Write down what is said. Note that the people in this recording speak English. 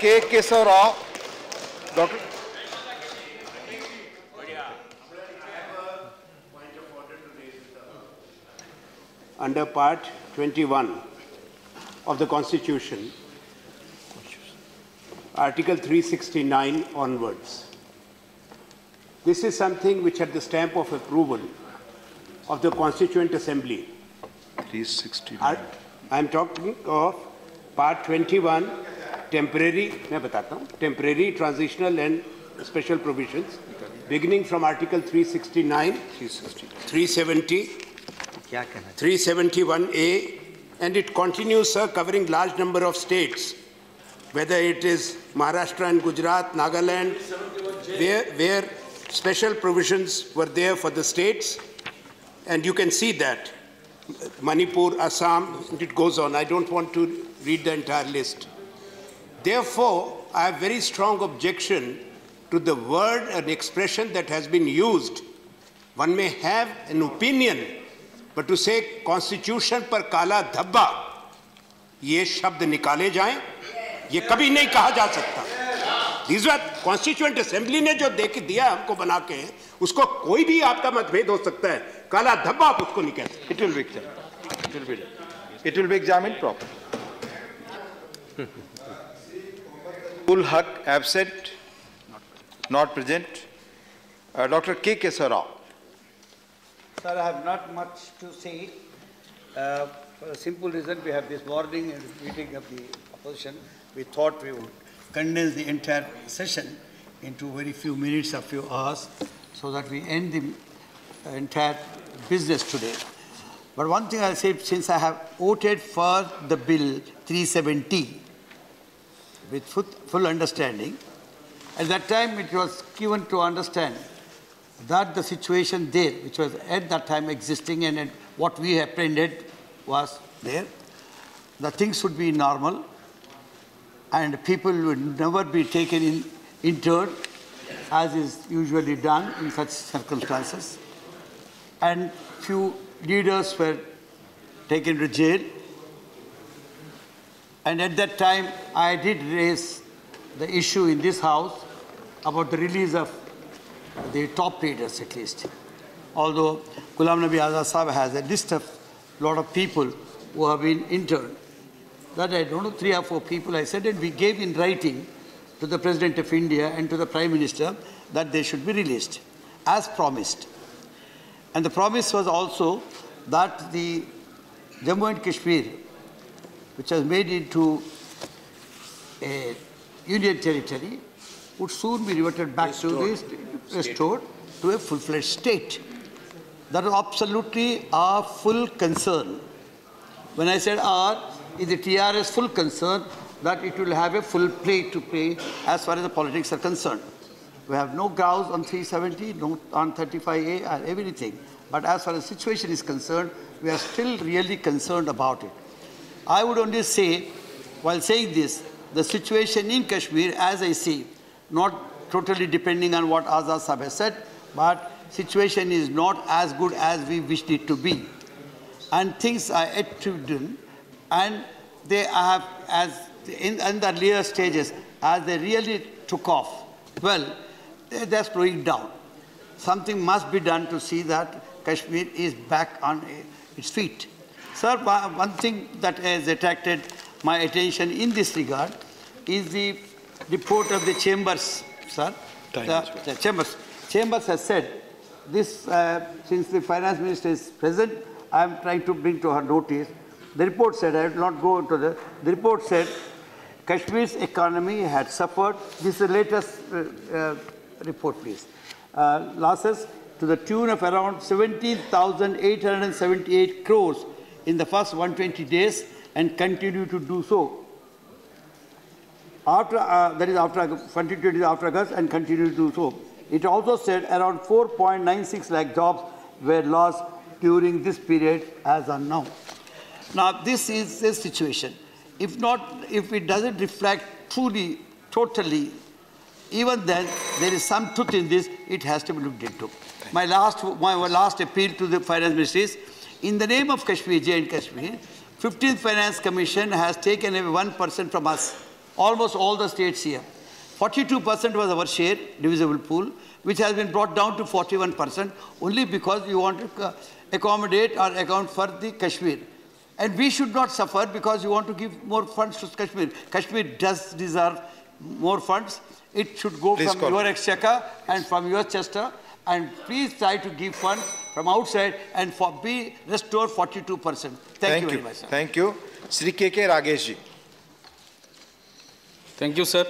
K. Kesava Rao. Dr. Under Part 21 of the Constitution, Article 369 onwards. This is something which had the stamp of approval of the Constituent Assembly. 369. I am talking of Part 21, temporary, transitional and special provisions, beginning from Article 369, 370, 371A, and it continues, sir, covering large number of states, whether it is Maharashtra and Gujarat, Nagaland, where special provisions were there for the states, and you can see that. Manipur, Assam, and it goes on. I don't want to read the entire list. Therefore, I have very strong objection to the word and expression that has been used. One may have an opinion, but to say constitution par kala dhabba, ये शब्द निकाले जाएं, ये कभी नहीं कहा जा सकता. These were Constituent Assembly ने जो दिया हमको बना के, उसको कोई भी आपका मतभेद हो सकता है. काला धब्बा आप उसको नहीं कह सकते. It will be examined properly. Ul Haq absent, not present. Dr. K. Kesava Rao. Sir, I have not much to say. For a simple reason, we have this morning meeting of the opposition. We thought we would condense the entire session into very few minutes or few hours so that we end the entire business today. But one thing I'll say, since I have voted for the bill 370 with full understanding, at that time it was given to understand that the situation there, which was at that time existing and what we apprehended was there, the things should be normal and people would never be taken interned as is usually done in such circumstances. And few leaders were taken to jail. And at that time, I did raise the issue in this house about the release of the top leaders at least. Although Ghulam Nabi Azad Sahib has a list of lot of people who have been interned. That I don't know, 3 or 4 people I said, and we gave in writing to the President of India and to the Prime Minister that they should be released, as promised. And the promise was also that the Jammu and Kashmir, which was made into a union territory, would soon be reverted back restored to a full-fledged state. That was absolutely our full concern. When I said our, is the TRS full concern that it will have a full play to play as far as the politics are concerned. We have no grounds on 370, no on 35A, or everything. But as far as the situation is concerned, we are still really concerned about it. I would only say, while saying this, the situation in Kashmir, as I see, not totally depending on what Azad Sahib has said, but situation is not as good as we wished it to be. And things are yet to be done, and they have, as in the earlier stages, as they really took off, well, they're slowing down. Something must be done to see that Kashmir is back on its feet. Sir, one thing that has attracted my attention in this regard is the report of the Chambers, sir. The Chambers has said this, since the Finance Minister is present, I am trying to bring to her notice. The report said, I will not go into the report said, Kashmir's economy had suffered, this is the latest report please, losses to the tune of around 17,878 crores in the first 120 days and continue to do so. After, that is after 22 days after August and continue to do so. It also said around 4.96 lakh jobs were lost during this period as on now. Now, this is the situation. If it doesn't reflect truly, totally, even then, there is some truth in this, it has to be looked into. My last appeal to the Finance Minister is, in the name of Kashmir, J and Kashmir, 15th Finance Commission has taken away 1% from us. almost all the states here. 42% was our share, divisible pool, which has been brought down to 41% only because you want to accommodate or account for the Kashmir. And we should not suffer because you want to give more funds to Kashmir. Kashmir does deserve more funds. It should go Please from your exchequer and from your chester. And please try to give funds from outside and restore 42%. Thank you very much, sir. Thank you. Shri K.K. Ragesh ji. Thank you, sir.